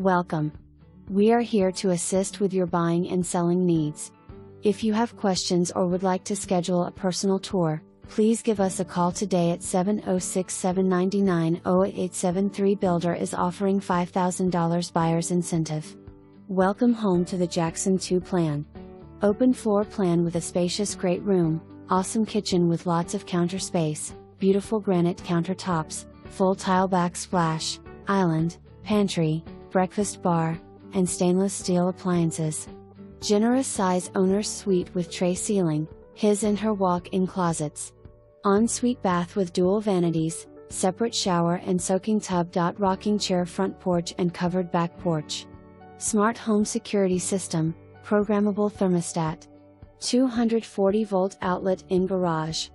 Welcome. We are here to assist with your buying and selling needs. If you have questions or would like to schedule a personal tour, please give us a call today at 706-799-0873. Builder is offering $5,000 buyer's incentive. Welcome home to the Jackson 2 plan. Open floor plan with a spacious great room, awesome kitchen with lots of counter space, beautiful granite countertops, full tile backsplash, island, pantry, breakfast bar, and stainless steel appliances. Generous size owner's suite with tray ceiling, his and her walk-in closets. Ensuite bath with dual vanities, separate shower and soaking tub.Rocking chair, front porch and covered back porch. Smart home security system, programmable thermostat. 240-volt outlet in garage.